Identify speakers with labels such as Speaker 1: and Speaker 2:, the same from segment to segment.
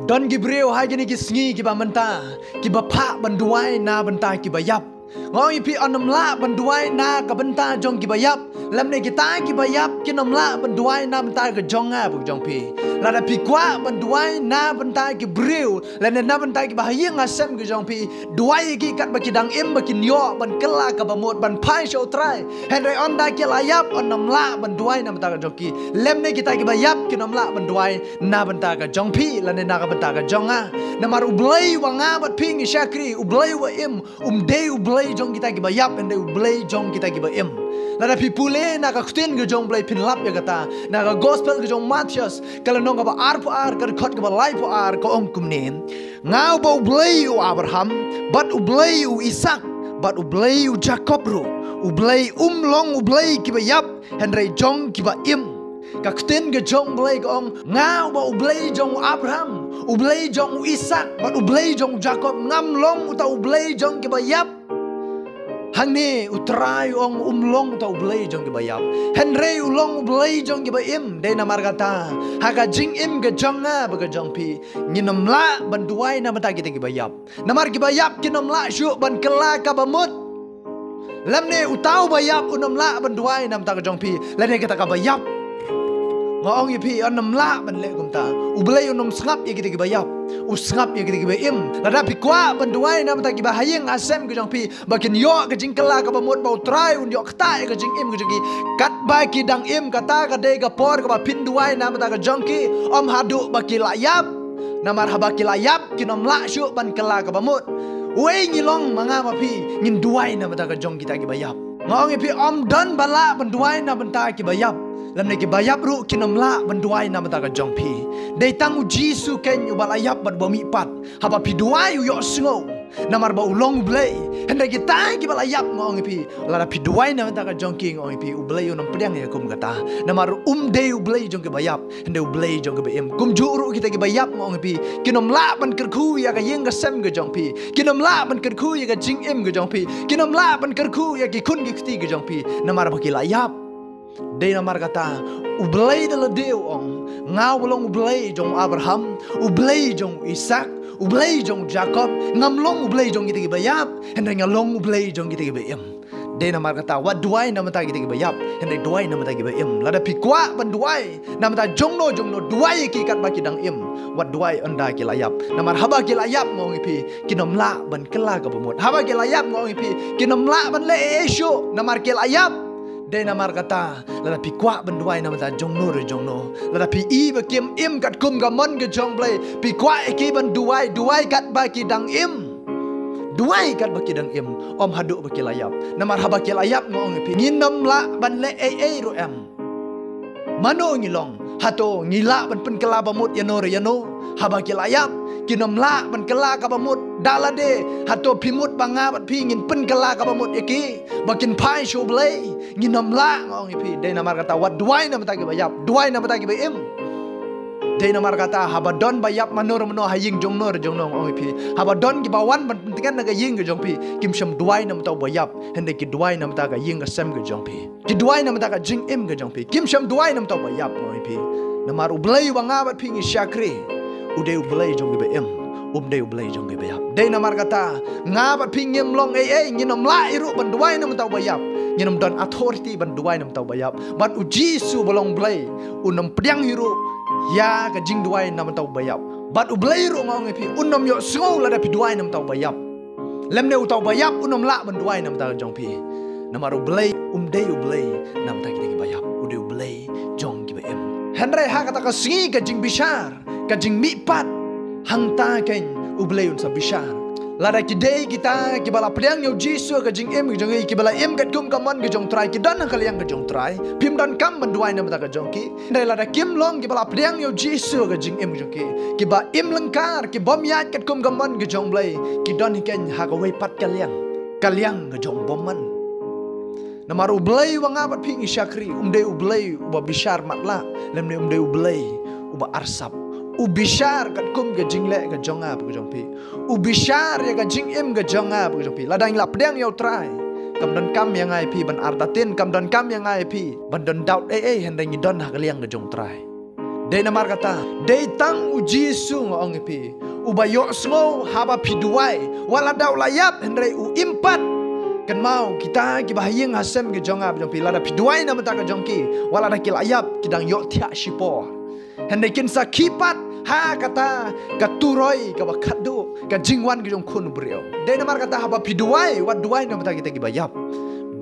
Speaker 1: Don Gibril hai gini gisngi ki ba menta ki ba pha banduai na benta ki ba yap ngoi pi onam la banduai na ka benta jong ki ba yap lam ne ki ta ki ba yap ki nom la banduai na benta ka jong a bu jong pi la da pi kwa banduai na benta ki bril la ne na benta ki ba hayeng asem ki jong pi duai ki kat ba ki dang im ba ki nyo ban kala ka ba mot ban pai show try henry on da ki la yap onam la banduai na benta ka jong ki lem ne ki ta ki ba yap ki nom la banduai na benta ka jong pi la ne na ka benta ka jong a na mar ublei wa nga bat ping shakri ublei wa im de ublei jong kita ki ba yap and de ublei jong kita ki ba im la da pipule na ka khtin ge jong blei pin lap ya kata na ka gospel ge jong Matthias kala nong ka ba ar po ar ka khot ka ba lai po ar ko om kum ne ngau ba ublei u Abraham bat ublei u Isak bat ublei u Jacob ru ublei long ublei ki ba yap henry jong ki ba im ka khtin ge jong blei ko ong ngau ba ublei jong Abraham ublei jong Isak bat ublei jong Jacob ngam long uta ublei jong ki ba yap hang ni utrai ong long ta ublei jong ki ba yap henry ulong ublei jong ki ba im de na margata haga jing im ge jong a ba ge jong pi nginom la banduai na mata ki ba yap na mar ki ba yap kinom la shu ban kala ka ba mut lam ne utau ba yap unom la banduai na mata ge jong pi la ne kita ka ba yap ngong ipi onam la ban le kum ta ublei unom sngap ye ki ba yap usngap ye ki ba im la da pi kwa banduai na mata ki ba hayeng asem ki jong pi bakin yo ka jing kala ka ba mot ba utrai un yo kta ka jing im ki jong ki kat ba ki dang im kata ka de ka por ka ba pin duai na mata ka jong ki om hadu ba ki la yap na mar haba ki la yap ki nom la shu ban kala ka ba mot wei ngilong manga ma pi ngin duai na mata ka jong ki ta ki ba yap ngong ipi om don bala banduai na benta ki ba yap lam ne ki bayap ru kinom la banduai na mata ka jong pi dei tangu jisu ken u balayap bat bomi pat haba pi duai u yo sngo namar ba ulong blei henda ki tai ki balayap ngong pi la pi duai na mata ka jong ki ngong pi u blei unom pedang ya kum kata namar dei u blei jong ki bayap henda u blei jong ki em kum ju ru kita ki bayap ngong pi kinom la ban kerku ya ka yeng ka sem ka jong pi kinom la ban kerku ya ka jing em ka jong pi kinom la ban kerku ya ki kun ki kti ka jong pi namar ba ki layap de namar kata ublei de ledeu ong ngau long ublei jong Abraham ublei jong Isak ublei jong Jacob ngam long ublei jong kita ki bayap henry ngalong ublei jong kita ki bayam de namar kata wat duai na mata kita ki bayap henry duai na mata ki bayam lada pi kwa ban duai na mata jong no duai ki kat ba ki dang im wat duai anda ki layap namar haba ki layap ngong pi kinom la ban kala ka bumot haba ki layap ngong pi kinom la ban le esho namar ki layap de namar kata lada pi kwa banduai nama ta jong no lada pi I ba kim im kat kum ga mon ga jong blai pi kwa ki banduai kat ba ki dang im duai kat ba ki dang im om hadu ba ki layap namar haba ki layap ngong pi nginom la ban le ro em mano ngilong hato ngila ban pen kala ba mut yano haba ki layap kinom la ban kala ka ba mut dalade hato pimut banga bat pi ngin pen kala ka ba mut eki bakin pai show blai nginom la ngong pi de namar kata wat duai na mata ki ba yap duai na mata ki ba im de namar kata haba don ba yap manor mano haying jong no ngong pi haba don ki ba wan ban pentingan na ga ying ga jong pi kim sham duai na mata ba yap hende ki duai na mata ga ying ga sem ga jong pi ki duai na mata ga jing im ga jong pi kim sham duai na mata ba yap ngong pi namar ublai wanga bat pi ngi shakri ude ublai jong ba im de ublai jong ba yap de namar kata ngabat pi ngim long nginom la iru ban duai na mata ba yap nginom don authority ban duai na mata ba yap bat uji su bolong blai unom pedang hiru ya ka jing duai na mata ba yap bat ublai ru ngong pi unom yo sngau la da pi duai na mata ba yap lem ne utau ba yap unom la ban duai na mata jong pi namar ublai de ublai na mata ki ba yap ude ublai jong ki ba em henry ha kata ka singi ka jing bishar ka jing mi pat hang ta ken ubleun sa bishar lada ki dei kita ki bala priang yo jisu ka jing em jong ki bala em kat kum kamon ki jong trai ki don kal yang ka jong trai pim don kam banduai na mata ka jong ki dai lada kim long ki bala priang yo jisu ka jing em jong ki ba im lengkar ki bom yat kat kum kamon ki jong blai ki don ken ha ka wei pat kalyang ka jong bom man namar ublai wanga bat ping shakri de ublai uba bishar matla lemne de ublai uba arsap ubishar kat kum ga jingle ga jonga bu jong pi ubishar ya ga jing em ga jonga bu jong pi ladang la pedang yo trai kam don kam yang ai pi ban artatin kam don kam yang ai pi ban don daut hen dang don ha ga liang ga jong trai Dei namar kata, dei tang uji su ngong ipi. Ubayok sngo haba piduai. Wala daw layap henry u impat. Kan mau kita kibahayeng hasem ke jongab jong pi lada piduai nama ta ke jongki. Wala da kilayap kidang yok tiak sipo. Henry kin sakipat ha kata katuroi ka bakadu ka jingwan ke jong kun brio. Dei namar kata haba piduai wat duai nama ta kita kibayap.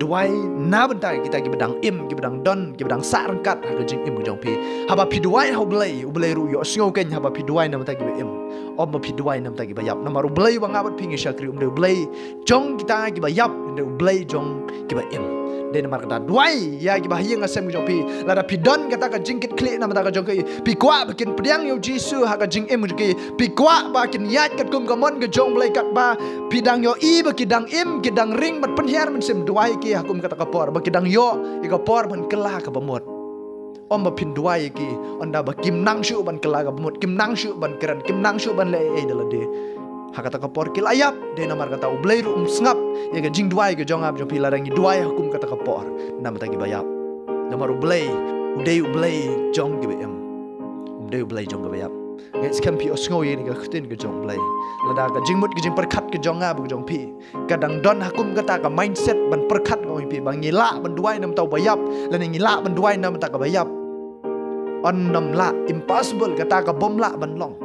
Speaker 1: Duai na bentar kita bedang im, bedang don, bedang sarangkat ha jing im jong pi. Haba pi duai ha ublei ru yo sngo ken haba pi duai nam ta im. Om pi duai nam ta bayap. Nama ublei bang abat pingi syakri ublei jong kita bayap, ublei jong kita im. Den namar kata duai ya hayeng asem jong pi. Lada pi don kata ka jingkit klik nam ta ka jong ki. Pi kwa bikin pediang yo Jisu ha ka jing im ki. Pi kwa bakin yat kat kum kamon ke jong blei kat ba pidang yo i bakidang im kidang ring mat penhiar men sim duai ki hakum kata kapor bakidang yo i kapor ban kelah ka bamot om ba pin duai ki onda ba kim nang shu ban kelah ka bamot kim nang shu ban keran kim nang shu ban le e dalade ha kata kapor kil ayap de namar kata ublei ru sngap ya ga jing duai ke jongab jo pila rangi duai hakum kata kapor nam ta gi bayap namar ublei ublei jong gi em ublei jong gi bayap ngai skam pi osngo ye ni ga khtin ke jong blai lada ka jingmut ke jing perkhat ke jonga bu jong pi kadang don hakum kata ka mindset ban perkhat ngoi pi bang ngila ban duai nam tau bayap lan ngila ban duai nam ta ka bayap on nam la impossible kata ka bom la ban long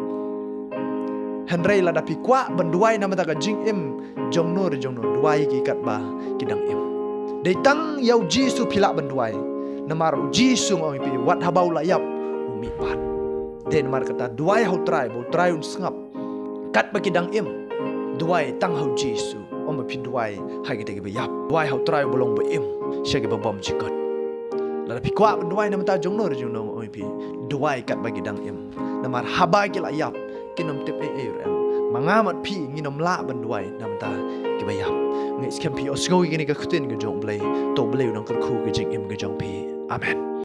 Speaker 1: henry lada pi kwa ban duai nam ta ka jing im jong no duai ki kat ba kidang im dei tang yau Jisu pila ban duai namar Jisu ngoi pi wat habau la yap umi pat den mar kata duai hau trai un sngap kat bakidang im duai tang hau Jisu om pi duai hai kita ge yap duai hau trai bolong ba im syage ba bom jikot la pi kwa duai nam ta jong no oi pi duai kat bakidang im namar haba ki la yap kinom tip e rem mangamat pi nginom la ban duai nam ta ge yap ngai skam pi osgo ge ni ka khutin ge jong blai to blai nang kar khu ge jing im ge jong pi amen.